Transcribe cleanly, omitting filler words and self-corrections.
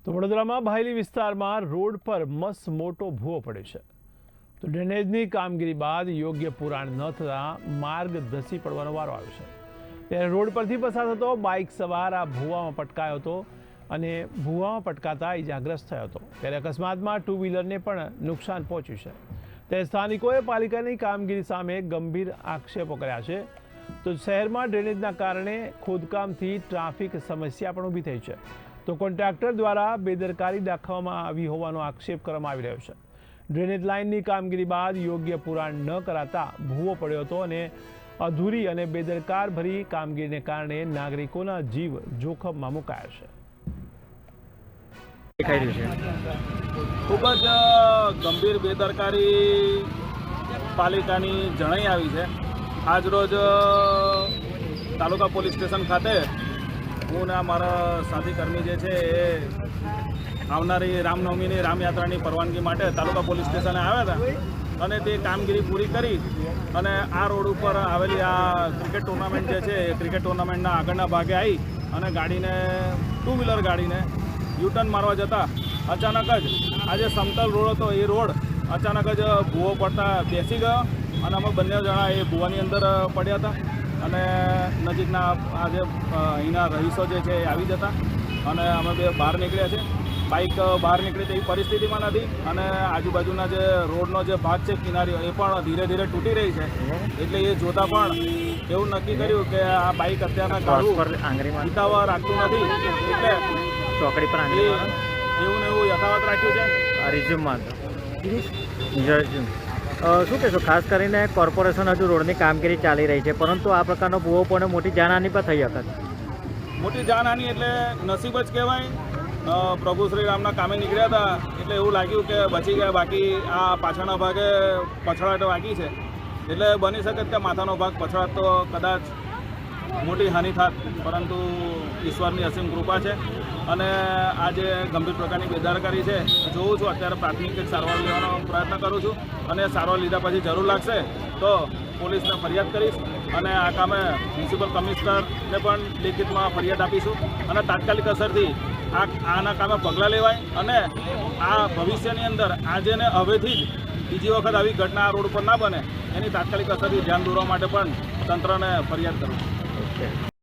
તો વડોદરામાં ભાયલી વિસ્તારમાં રોડ પર મસ્ત મોટો ભૂવો પડ્યો છે। તો ડ્રેનેજની કામગીરી બાદ યોગ્ય પુરાણ ન થતાં માર્ગ ધસી પડવાનો વારો આવ્યો છે। ત્યારે રોડ પરથી પસાર થતો બાઇક સવાર આ ભૂવામાં પટકાયો હતો અને ભૂવામાં પટકાતા ઇજાગ્રસ્ત થયો હતો। ત્યારે અકસ્માતમાં ટુ વ્હીલરને પણ નુકસાન પહોંચ્યું છે। ત્યારે સ્થાનિકોએ પાલિકાની કામગીરી સામે ગંભીર આક્ષેપો કર્યા છે। તો શહેરમાં ડ્રેનેજના કારણે ખોદકામથી ટ્રાફિક સમસ્યા પણ ઊભી થઈ છે। તો કોન્ટ્રાક્ટર દ્વારા બેદરકારી દાખવવામાં આવી હોવાનો આક્ષેપ કરવામાં આવી રહ્યો છે। ડ્રેનેજ લાઇનની કામગીરી બાદ યોગ્ય પુરાણ ન કરાતા ભૂવો પડ્યો હતો અને અધૂરી અને બેદરકાર ભરી કામગીરીને કારણે નાગરિકોના જીવ જોખમમાં મુકાયા છે। ખૂબ જ ગંભીર બેદરકારી પાલિકાની જણાઈ આવી છે। આજરોજ તાલુકા પોલીસ સ્ટેશન ખાતે હું ને મારા સાથી કર્મી જે છે એ આવનારી રામનવમીની રામયાત્રાની પરવાનગી માટે તાલુકા પોલીસ સ્ટેશને આવ્યા હતા અને તે કામગીરી પૂરી કરી અને આ રોડ ઉપર આવેલી આ ક્રિકેટ ટુર્નામેન્ટ જે છે એ ક્રિકેટ ટુર્નામેન્ટના આગળના ભાગે આવી અને ગાડીને ટુ વ્હીલર ગાડીને યુટર્ન મારવા જતાં અચાનક જ આ જે સમતલ રોડ હતો એ રોડ અચાનક જ ભૂવો પડતા બેસી ગયો અને અમે બંને જણા એ ભૂવાની અંદર પડ્યા હતા અને નજીકના આ જે અહીંના રહીશો જે છે એ આવી જતા અને અમે બે બહાર નીકળ્યા છે। બાઇક બહાર નીકળી તેવી પરિસ્થિતિમાં નથી અને આજુબાજુના જે રોડનો જે ભાગ છે કિનારીઓ એ પણ ધીરે ધીરે તૂટી રહી છે। એટલે એ જોતાં પણ એવું નક્કી કર્યું કે આ બાઇક અત્યારના કાઢવું હિતાવહ રાખતું નથી એટલે ચોકડી પર એવું ને એવું યથાવત રાખ્યું છે। રિઝ્યુમમાં શું કહેશો? ખાસ કરીને કોર્પોરેશન હજુ રોડની કામગીરી ચાલી રહી છે, પરંતુ આ પ્રકારનો ભૂવો પણ મોટી જાનહાની પર થઈ શકે। મોટી જાનહાની એટલે નસીબ જ કહેવાય। પ્રભુ શ્રી રામના કામે નીકળ્યા હતા એટલે એવું લાગ્યું કે બચી ગયા, બાકી આ પાછળના ભાગે પછડાટ વાગી છે એટલે બની શકે કે માથાનો ભાગ પછડાટ તો કદાચ મોટી હાનિ થાત, પરંતુ ઈશ્વરની અસીમ કૃપા છે અને આ જે ગંભીર પ્રકારની બેદરકારી છે જોઉં છું। અત્યારે પ્રાથમિક સારવાર લેવાનો પ્રયત્ન કરું છું અને સારવાર લીધા પછી જરૂર લાગશે તો પોલીસને ફરિયાદ કરીશ અને આ કામે મ્યુનિસિપલ કમિશનરને પણ લેખિતમાં ફરિયાદ આપીશું અને તાત્કાલિક અસરથી આના કામે પગલાં લેવાય અને આ ભવિષ્યની અંદર આજે ને હવેથી જ બીજી વખત આવી ઘટના આ રોડ પર ના બને એની તાત્કાલિક અસરથી ધ્યાન દોરવા માટે પણ તંત્રને ફરિયાદ કરું છું।